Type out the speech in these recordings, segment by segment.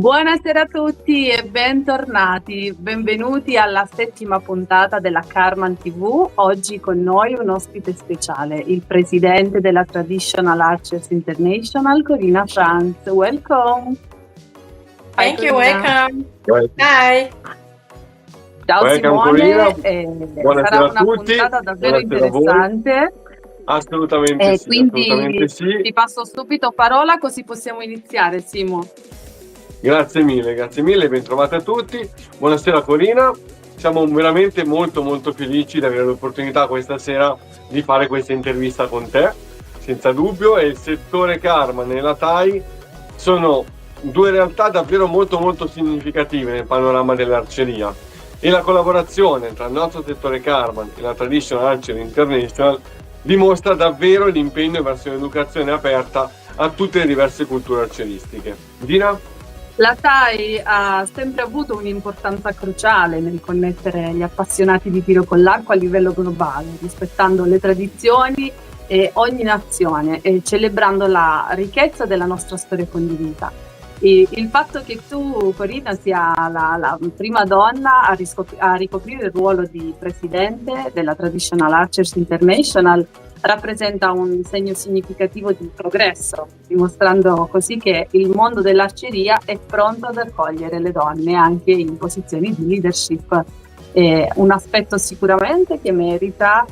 Buonasera a tutti e bentornati, benvenuti alla 7ª puntata della Karman TV. Oggi con noi un ospite speciale, il presidente della Traditional Archers International, Corinna Franz. Welcome. Thank you, welcome. Hi. Ciao Welcome, Simone, sarà una puntata davvero interessante. Assolutamente sì, quindi assolutamente sì. Ti passo subito parola così possiamo iniziare, Simo. Grazie mille, bentrovati a tutti. Buonasera Corinna, siamo veramente molto felici di avere l'opportunità questa sera di fare questa intervista con te, senza dubbio, e il settore Karman e la TAI sono due realtà davvero molto significative nel panorama dell'arceria, e la collaborazione tra il nostro settore Karman e la Traditional Archer International dimostra davvero l'impegno verso un'educazione aperta a tutte le diverse culture arcieristiche. Dina? La TAI ha sempre avuto un'importanza cruciale nel connettere gli appassionati di tiro con l'arco a livello globale, rispettando le tradizioni e ogni nazione e celebrando la ricchezza della nostra storia condivisa. E il fatto che tu, Corinna, sia la prima donna a ricoprire il ruolo di presidente della Traditional Archers International rappresenta un segno significativo di progresso, dimostrando così che il mondo dell'arceria è pronto ad accogliere le donne anche in posizioni di leadership. Un aspetto sicuramente che merita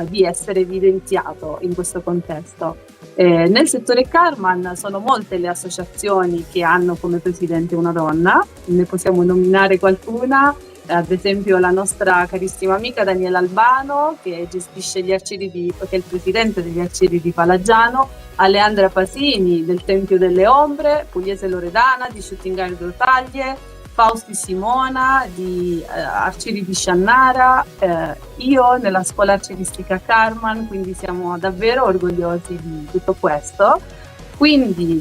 di essere evidenziato in questo contesto. Nel settore Karman sono molte le associazioni che hanno come presidente una donna, ne possiamo nominare qualcuna. Ad esempio la nostra carissima amica Daniela Albano, che gestisce gli arcieri che è il presidente degli arcieri di Palaggiano, Aleandra Pasini del Tempio delle Ombre, Pugliese Loredana di Shooting Guard Grottaglie, Fausti Simona di arcieri di Sciannara, io nella scuola arcieristica Karman, quindi siamo davvero orgogliosi di tutto questo. Quindi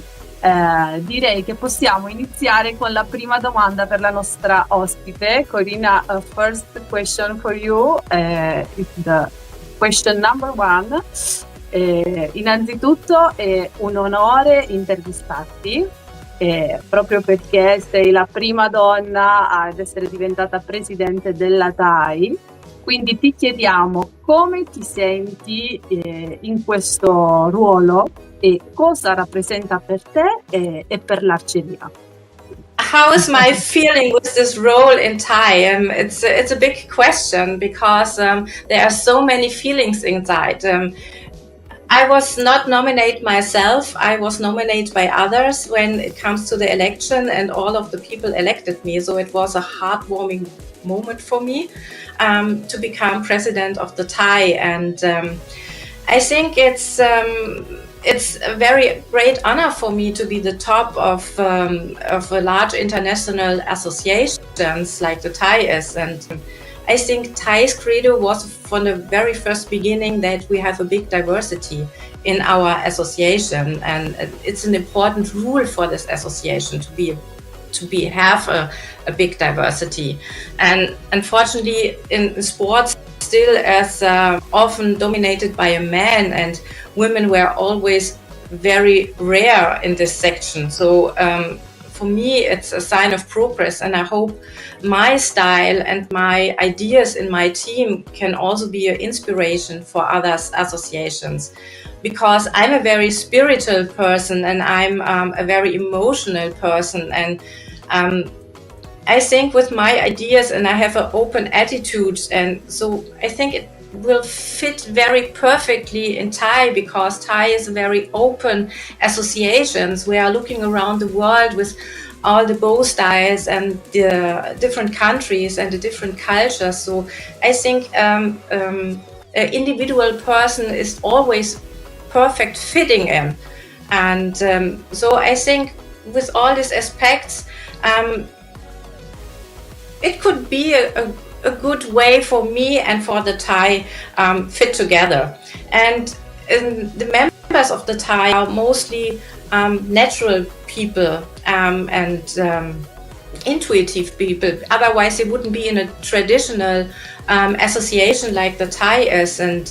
direi che possiamo iniziare con la prima domanda per la nostra ospite. Corinna, first question for you is the question number 1. Innanzitutto è un onore intervistarti, proprio perché sei la prima donna ad essere diventata presidente della TAI. Quindi ti chiediamo come ti senti in questo ruolo e cosa rappresenta per te e per l'arceria. How is my feeling with this role in TAI? It's a big question because there are so many feelings inside. I was not nominated myself. I was nominated by others when it comes to the election, and all of the people elected me. So it was a heartwarming moment for me to become president of the TAI, and I think it's a very great honor for me to be the top of a large international associations like the TAI is. And I think TAI's credo was from the very first beginning that we have a big diversity in our association, and it's an important rule for this association to have a big diversity. And unfortunately in sports still as often dominated by a man, and women were always very rare in this section. So for me it's a sign of progress, and I hope my style and my ideas in my team can also be an inspiration for other associations, because I'm a very spiritual person and I'm a very emotional person, and I think with my ideas, and I have an open attitude, and so I think it will fit very perfectly in TAI, because TAI is a very open associations. We are looking around the world with all the bow styles and the different countries and the different cultures. So I think an individual person is always perfect fitting in, and so I think with all these aspects it could be a good way for me and for the TAI fit together. And the members of the TAI are mostly natural people and intuitive people. Otherwise they wouldn't be in a traditional association like the TAI is. And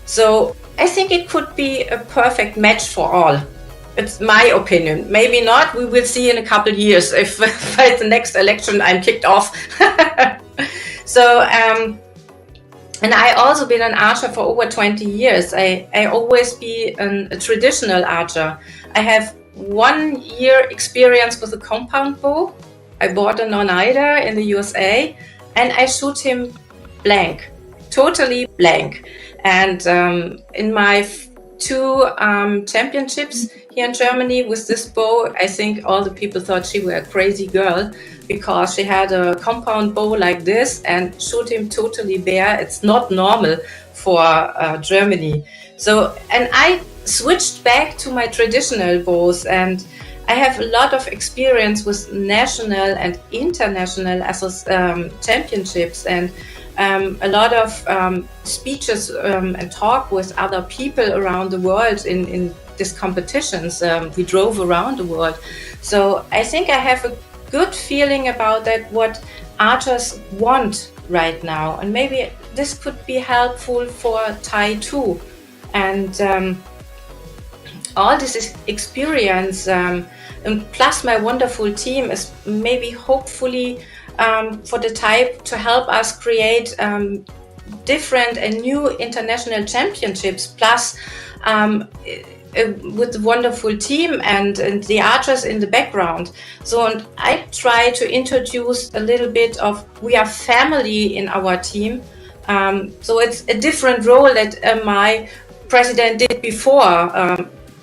so I think it could be a perfect match for all. It's my opinion. Maybe not. We will see in a couple of years if by the next election I'm kicked off. So, and I also been an archer for over 20 years. I always be a traditional archer. I have 1 year experience with a compound bow. I bought an Oneida in the USA and I shoot him blank, totally blank. And in my 2 championships here in Germany with this bow, I think all the people thought she was a crazy girl because she had a compound bow like this and shoot him totally bare. It's not normal for Germany. So, and I switched back to my traditional bows, and I have a lot of experience with national and international championships, and a lot of speeches and talk with other people around the world in these competitions. We drove around the world. So I think I have a good feeling about that, what archers want right now. And maybe this could be helpful for TAI too. And all this experience, and plus my wonderful team, is maybe hopefully for the TAI to help us create different and new international championships, plus with the wonderful team and the archers in the background. So, and I try to introduce a little bit of, we are family in our team. So it's a different role that my president did before.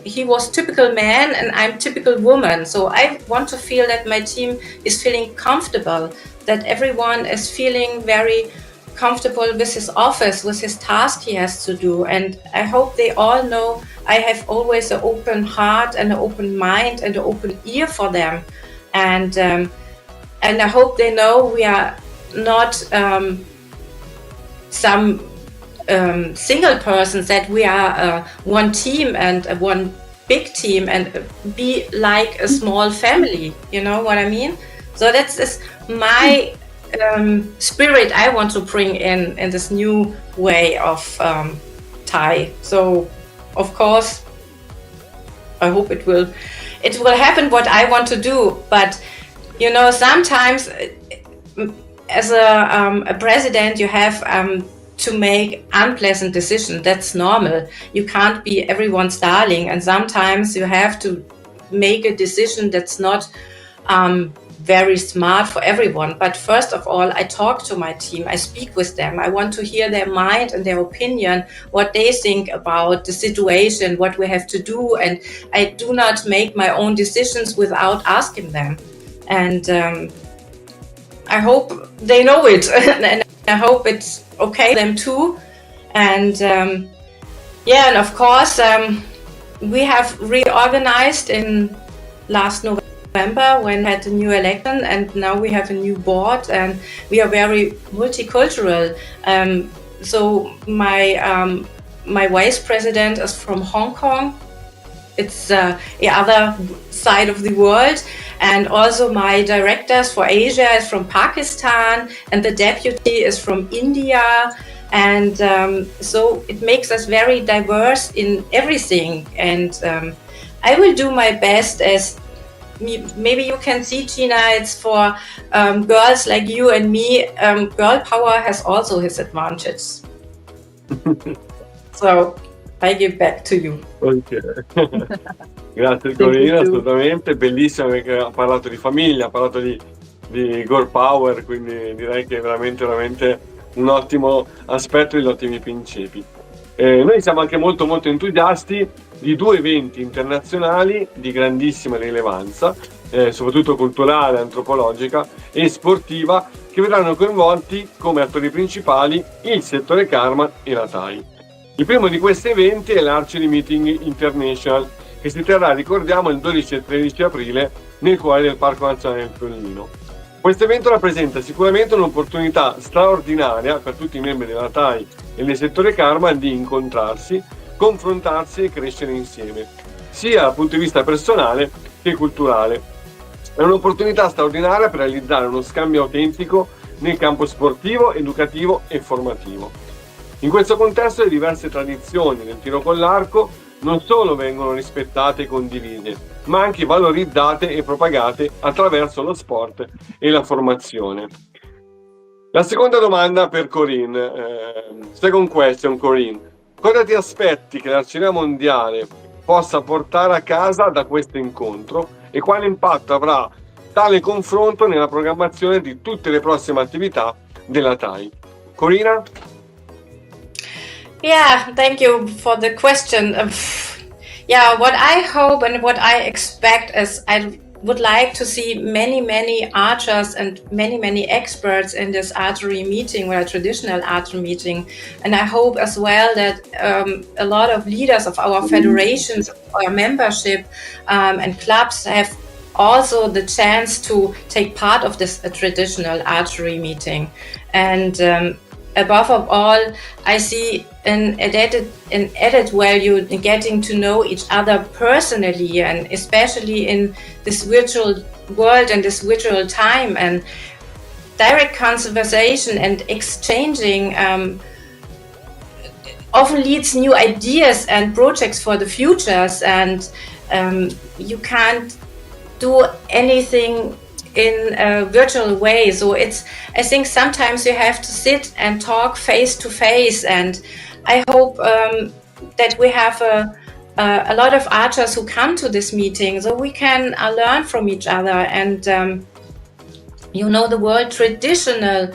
He was typical man and I'm typical woman. So I want to feel that my team is feeling comfortable, that everyone is feeling very comfortable with his office, with his task he has to do. And I hope they all know I have always an open heart and an open mind and an open ear for them. And I hope they know we are not some single persons, that we are one team and one big team and be like a small family. You know what I mean? So that's my spirit I want to bring in this new way of TAI. So of course I hope it will happen what I want to do. But you know, sometimes as a president you have to make unpleasant decisions. That's normal. You can't be everyone's darling, and sometimes you have to make a decision that's not very smart for everyone. But first of all, I talk to my team, I speak with them, I want to hear their mind and their opinion, what they think about the situation, what we have to do, and I do not make my own decisions without asking them. And I hope they know it, and I hope it's okay for them too. And and of course we have reorganized in last November when we had a new election, and now we have a new board and we are very multicultural. So my vice president is from Hong Kong. It's the other side of the world. And also my directors for Asia is from Pakistan, and the deputy is from India. And so it makes us very diverse in everything. And I will do my best, as maybe you can see, Gina, it's for girls like you and me. Girl power has also its advantages. So I give back to you. Okay. Grazie Corinna, assolutamente, bellissimo perché ha parlato di famiglia, ha parlato di girl power, quindi direi che è veramente un ottimo aspetto e degli ottimi principi. Noi siamo anche molto entusiasti di 2 eventi internazionali di grandissima rilevanza, soprattutto culturale, antropologica e sportiva, che vedranno coinvolti come attori principali il settore Karma e la TAI. Il primo di questi eventi è l'Archery Meeting International, che si terrà, ricordiamo, il 12 e 13 aprile nel cuore del Parco Nazionale del Pollino. Questo evento rappresenta sicuramente un'opportunità straordinaria per tutti i membri della TAI e del settore Karma di incontrarsi, confrontarsi e crescere insieme, sia dal punto di vista personale che culturale. È un'opportunità straordinaria per realizzare uno scambio autentico nel campo sportivo, educativo e formativo. In questo contesto le diverse tradizioni del tiro con l'arco non solo vengono rispettate e condivise, ma anche valorizzate e propagate attraverso lo sport e la formazione. La seconda domanda per Corinna. Second question, Corinna. Cosa ti aspetti che l'Arciera Mondiale possa portare a casa da questo incontro e quale impatto avrà tale confronto nella programmazione di tutte le prossime attività della TAI? Corinna? Yeah, thank you for the question. Yeah, what I hope and what I expect is I would like to see many archers and many experts in this archery meeting, or a traditional archery meeting. And I hope as well that a lot of leaders of our federations, our membership and clubs have also the chance to take part of this traditional archery meeting. And above all, I see an added value in getting to know each other personally, and especially in this virtual world and this virtual time, and direct conversation and exchanging often leads new ideas and projects for the futures. And you can't do anything in a virtual way. So I think sometimes you have to sit and talk face to face, and I hope that we have a lot of archers who come to this meeting, so we can learn from each other. And the word tradition had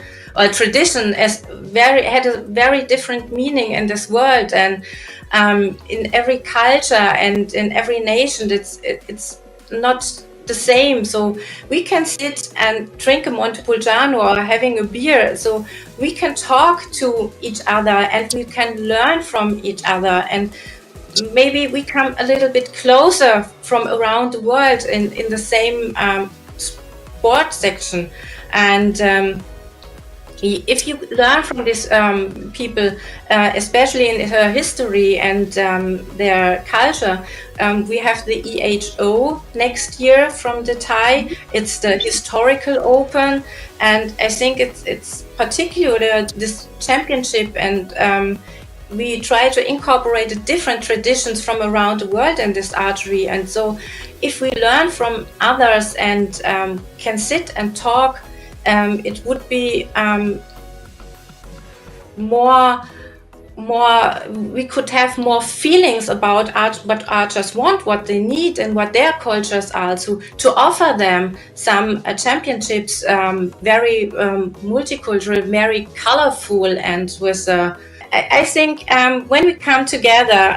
a very different meaning in this world, and in every culture and in every nation it's not the same. So we can sit and drink a Montepulciano or having a beer, so we can talk to each other and we can learn from each other, and maybe we come a little bit closer from around the world in the same sport section. And if you learn from these people, especially in her history and their culture, we have the EHO next year from the TAI. It's the Historical Open, and I think it's particular this championship, and we try to incorporate the different traditions from around the world in this archery. And so if we learn from others and can sit and talk, it would be more. We could have more feelings about what archers want, what they need, and what their cultures are. So to offer them some championships, very multicultural, very colorful, and with. I think when we come together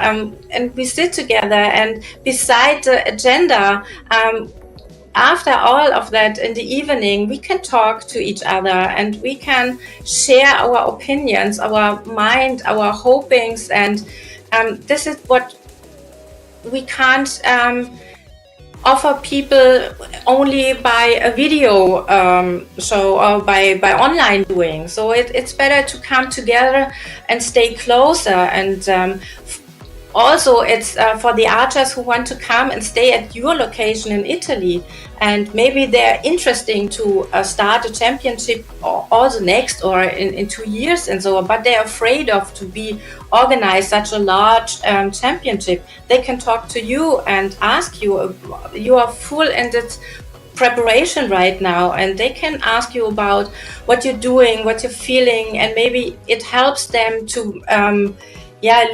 and we sit together, and beside the agenda. After all of that, in the evening, we can talk to each other and we can share our opinions, our mind, our hopings, and this is what we can't offer people only by a video show or by online doing. So it's better to come together and stay closer. And also, it's for the archers who want to come and stay at your location in Italy, and maybe they're interesting to start a championship also next or in 2 years and so on, but they're afraid of to be organized such a large championship. They can talk to you and ask you. You are full in this preparation right now, and they can ask you about what you're doing, what you're feeling, and maybe it helps them to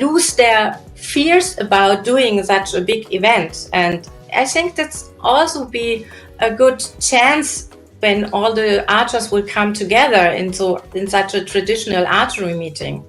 lose their fears about doing such a big event. And I think that's also be a good chance when all the archers will come together in such a traditional archery meeting.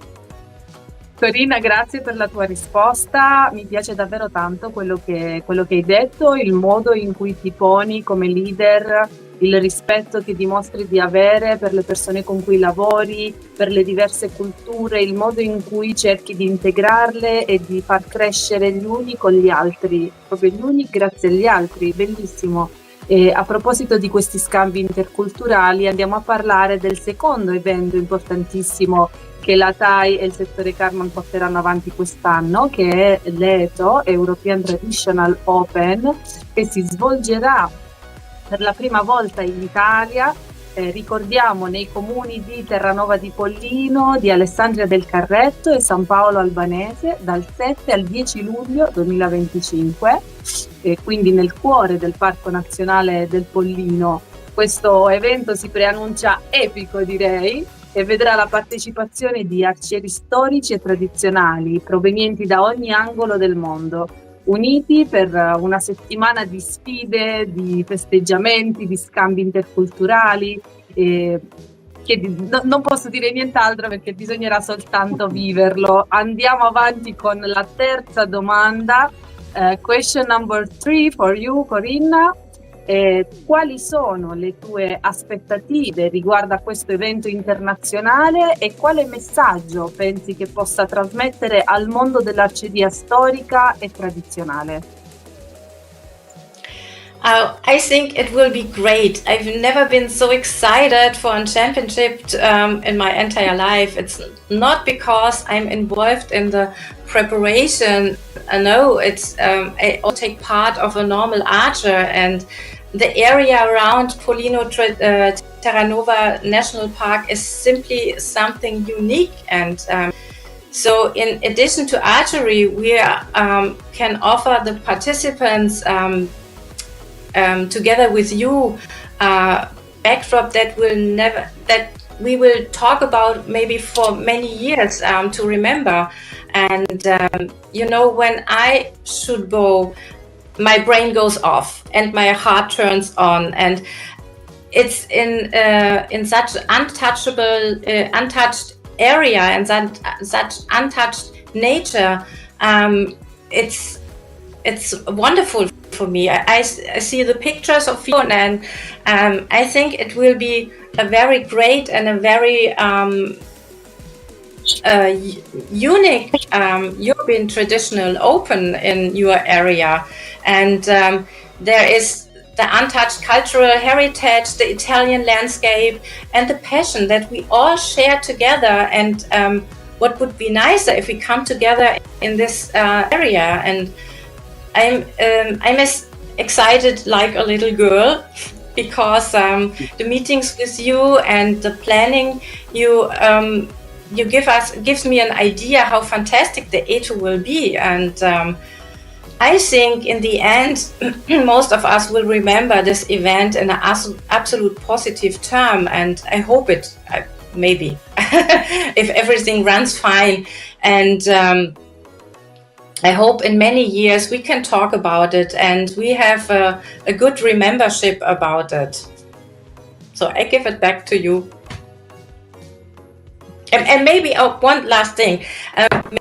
Corinna, grazie per la tua risposta. Mi piace davvero tanto quello che hai detto, il modo in cui ti poni come leader, il rispetto che dimostri di avere per le persone con cui lavori, per le diverse culture, il modo in cui cerchi di integrarle e di far crescere gli uni con gli altri, proprio gli uni grazie agli altri, bellissimo. E a proposito di questi scambi interculturali, andiamo a parlare del secondo evento importantissimo che la TAI e il settore Karman porteranno avanti quest'anno, che è l'ETO, European Traditional Open, che si svolgerà per la prima volta in Italia ricordiamo nei comuni di Terranova di Pollino, di Alessandria del Carretto e San Paolo Albanese dal 7 al 10 luglio 2025, quindi nel cuore del Parco Nazionale del Pollino. Questo evento si preannuncia epico, direi, e vedrà la partecipazione di arcieri storici e tradizionali provenienti da ogni angolo del mondo, uniti per una settimana di sfide, di festeggiamenti, di scambi interculturali. Non posso dire nient'altro perché bisognerà soltanto viverlo. Andiamo avanti con la terza domanda. Question number 3 for you, Corinna. Quali sono le tue aspettative riguardo a questo evento internazionale e quale messaggio pensi che possa trasmettere al mondo dell'arceria storica e tradizionale? I think it will be great. I've never been so excited for a championship in my entire life. It's not because I'm involved in the preparation. No, it's I take part of a normal archer, and the area around Pollino Terranova National Park is simply something unique. And so in addition to archery, we can offer the participants together with you backdrop that we will talk about maybe for many years to remember. And when I shoot bow, my brain goes off and my heart turns on, and it's in such untouchable, untouched area and such untouched nature. It's wonderful for me. I see the pictures of you, and I think it will be a very great and a very unique European traditional open in your area. And there is the untouched cultural heritage, the Italian landscape, and the passion that we all share together. And what would be nicer if we come together in this area? And I'm as excited like a little girl, because the meetings with you and the planning you gives me an idea how fantastic the ETO will be. And I think in the end, most of us will remember this event in an absolute positive term, and I hope it, maybe, if everything runs fine. And I hope in many years we can talk about it and we have a good remembership about it. So I give it back to you. And maybe one last thing,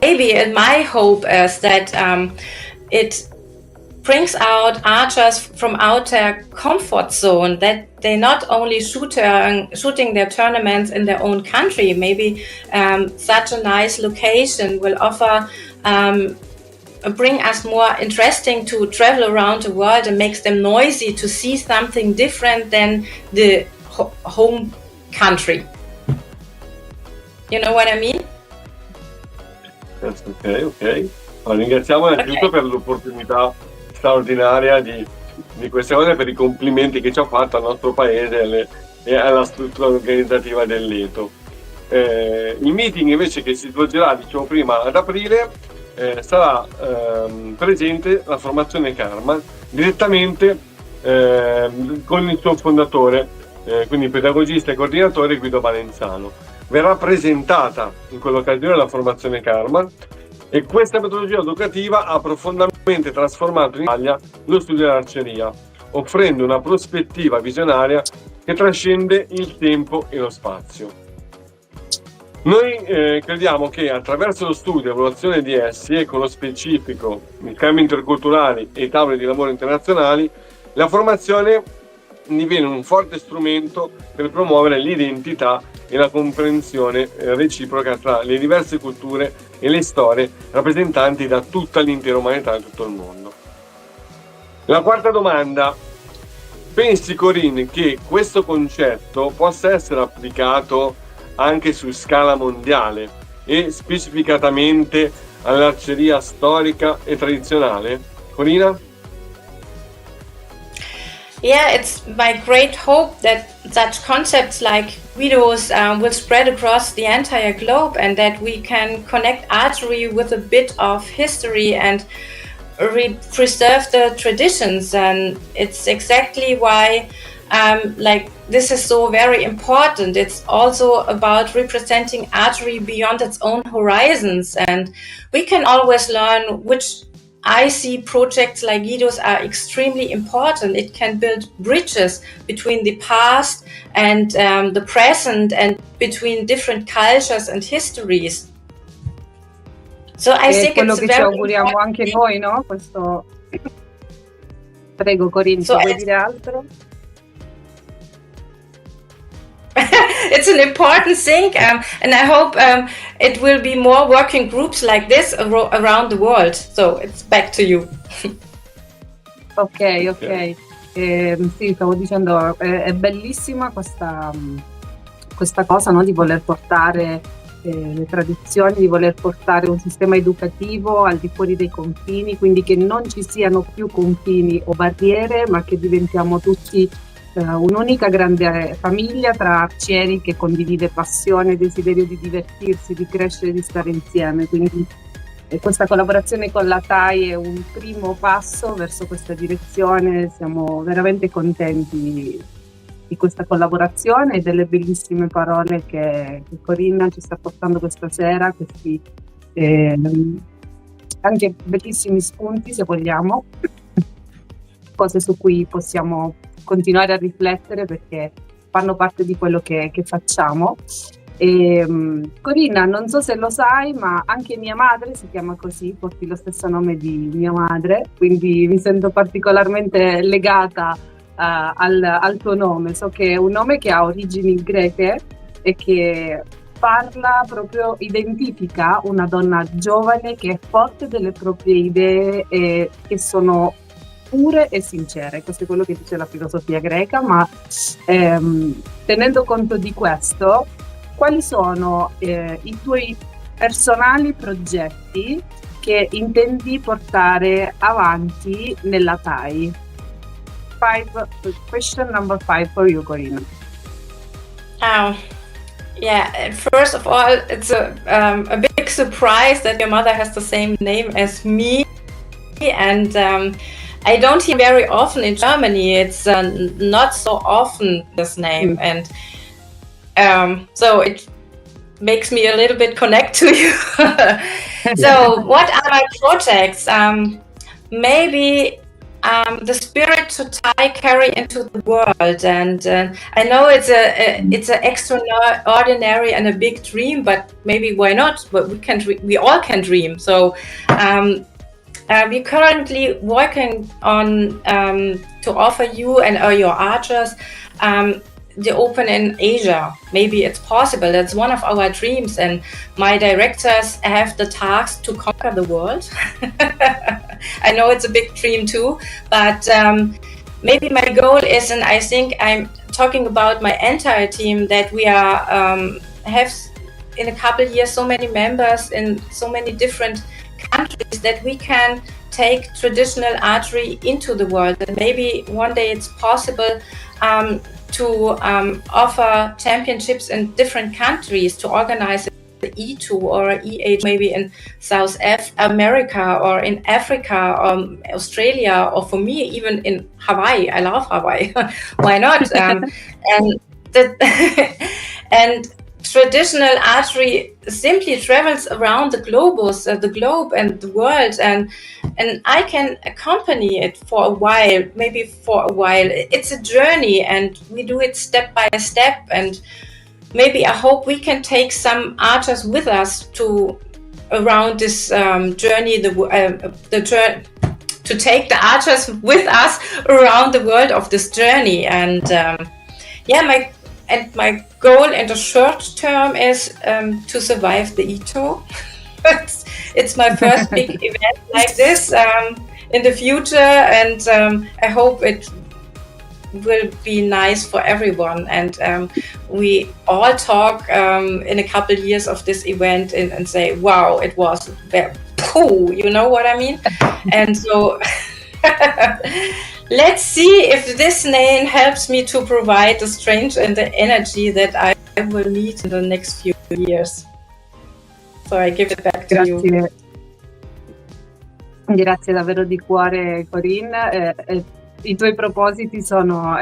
maybe my hope is that it brings out archers from out their comfort zone, that they not only shooting their tournaments in their own country. Maybe such a nice location will offer bring us more interesting to travel around the world, and makes them noisy to see something different than the home country. You know what I mean? Ok. Allora, ringraziamo innanzitutto per l'opportunità straordinaria di queste cose, per i complimenti che ci ha fatto al nostro paese e alla struttura organizzativa dell'ETO. Il meeting invece, che si svolgerà, dicevo prima, ad aprile, sarà presente la formazione Karma direttamente con il suo fondatore, quindi pedagogista e coordinatore Guido Valenzano. Verrà presentata in quell'occasione la formazione Karma, e questa metodologia educativa ha profondamente trasformato in Italia lo studio dell'arceria, offrendo una prospettiva visionaria che trascende il tempo e lo spazio. Noi crediamo che attraverso lo studio e l'evoluzione di essi, e con lo specifico, i scambi interculturali e i tavoli di lavoro internazionali, la formazione diviene un forte strumento per promuovere l'identità e la comprensione reciproca tra le diverse culture e le storie rappresentanti da tutta l'intera umanità e tutto il mondo. La quarta domanda: pensi, Corinne, che questo concetto possa essere applicato anche su scala mondiale e specificatamente all'arceria storica e tradizionale? Corinna? yeah, it's my great hope that such concepts like videos will spread across the entire globe, and that we can connect archery with a bit of history and preserve the traditions. And it's exactly why like this is so very important. It's also about representing archery beyond its own horizons, and we can always learn, which I see projects like Guido's are extremely important. It can build bridges between the past and the present, and between different cultures and histories. So I think quello it's che very ci auguriamo anche noi, no? Questo... Prego Corinna, So vuoi dire altro? It's an important thing, and I hope it will be more working groups like this around the world. So it's back to you. Ok. Sì, stavo dicendo, è bellissima questa cosa, no? Di voler portare le tradizioni, di voler portare un sistema educativo al di fuori dei confini, quindi che non ci siano più confini o barriere, ma che diventiamo tutti un'unica grande famiglia tra arcieri che condivide passione, desiderio di divertirsi, di crescere, di stare insieme. Quindi questa collaborazione con la TAI è un primo passo verso questa direzione. Siamo veramente contenti di questa collaborazione e delle bellissime parole che Corinna ci sta portando questa sera, questi anche bellissimi spunti, se vogliamo, cose su cui possiamo continuare a riflettere perché fanno parte di quello che facciamo. Corinna, non so se lo sai, ma anche mia madre si chiama così, porti lo stesso nome di mia madre, quindi mi sento particolarmente legata al tuo nome. So che è un nome che ha origini greche e che parla proprio, identifica una donna giovane che è forte delle proprie idee e che sono pure e sincere. Questo è quello che dice la filosofia greca, ma tenendo conto di questo, quali sono i tuoi personali progetti che intendi portare avanti nella TAI? Question number 5 for you, Corinna. Yeah, first of all, it's a big surprise that your mother has the same name as me, and I don't hear very often in Germany. It's not so often, this name, and so it makes me a little bit connect to you. So what are my projects? Maybe the spirit to TAI carry into the world, and I know it's an extraordinary and a big dream, but maybe why not? But we all can dream. So we're currently working on to offer you and your archers the Open in Asia. Maybe it's possible. That's one of our dreams, and my directors have the task to conquer the world. I know it's a big dream too, but maybe my goal is, and I think I'm talking about my entire team, that we are have in a couple of years so many members in so many different countries that we can take traditional archery into the world, and maybe one day it's possible to offer championships in different countries, to organize the E2 or E8 maybe in South America or in Africa or Australia, or for me even in Hawaii. I love Hawaii. Why not? And traditional archery simply travels around the globe and the world, and I can accompany it for a while, maybe for a while. It's a journey, and we do it step by step, and maybe I hope we can take some archers with us to around this journey, to take the archers with us around the world of this journey. And my goal in the short term is to survive the E2. It's my first big event like this in the future, and I hope it will be nice for everyone. And we all talk in a couple of years of this event and say, wow, it was very, you know what I mean? And so let's see if this name helps me to provide the strength and the energy that I will need in the next few years. So I give it back to you. Grazie davvero di cuore, Corinna. I tuoi propositi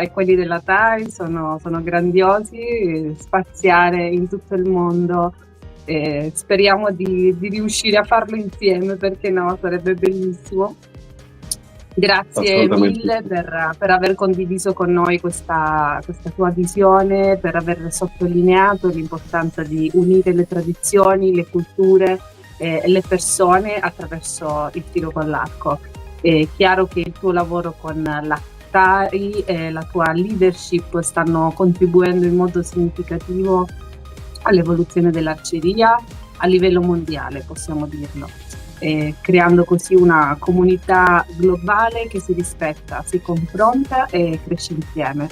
e quelli della TAI sono grandiosi, spaziare in tutto il mondo. Speriamo di riuscire a farlo insieme, perché no, sarebbe bellissimo. Grazie mille per aver condiviso con noi questa tua visione, per aver sottolineato l'importanza di unire le tradizioni, le culture e le persone attraverso il tiro con l'arco. È chiaro che il tuo lavoro con la TAI e la tua leadership stanno contribuendo in modo significativo all'evoluzione dell'arceria a livello mondiale, possiamo dirlo, creando così una comunità globale che si rispetta, si confronta e cresce insieme.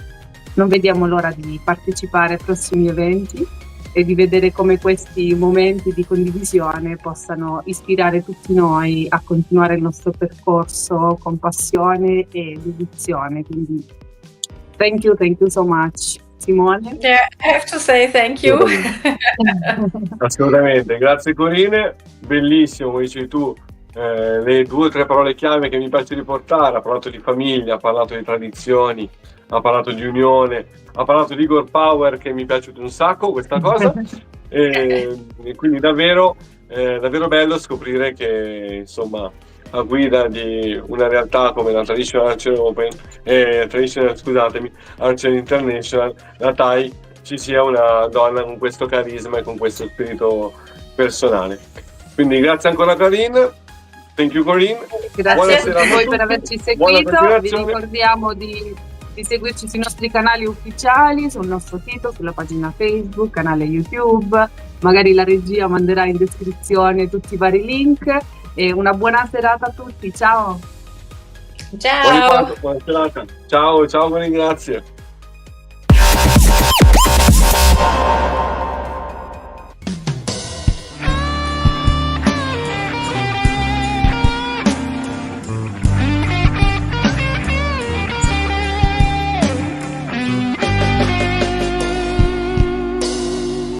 Non vediamo l'ora di partecipare ai prossimi eventi e di vedere come questi momenti di condivisione possano ispirare tutti noi a continuare il nostro percorso con passione e dedizione. Quindi thank you so much, Simone. Yeah, I have to say thank you. Assolutamente, grazie Corinne, bellissimo, come dici tu, le 2 o 3 parole chiave che mi piace riportare: ha parlato di famiglia, ha parlato di tradizioni, ha parlato di unione, ha parlato di Girl Power, che mi è piaciuto un sacco questa cosa, e quindi davvero bello scoprire che, insomma, a guida di una realtà come la Traditional Archery Open, Archery International, la TAI, ci sia una donna con questo carisma e con questo spirito personale. Quindi grazie ancora Corinne. Thank you Corinne. Grazie a voi per averci seguito. Vi ricordiamo di seguirci sui nostri canali ufficiali, sul nostro sito, sulla pagina Facebook, canale YouTube. Magari la regia manderà in descrizione tutti i vari link. E una buona serata a tutti. Ciao. Ciao. Buona serata. Ciao, grazie.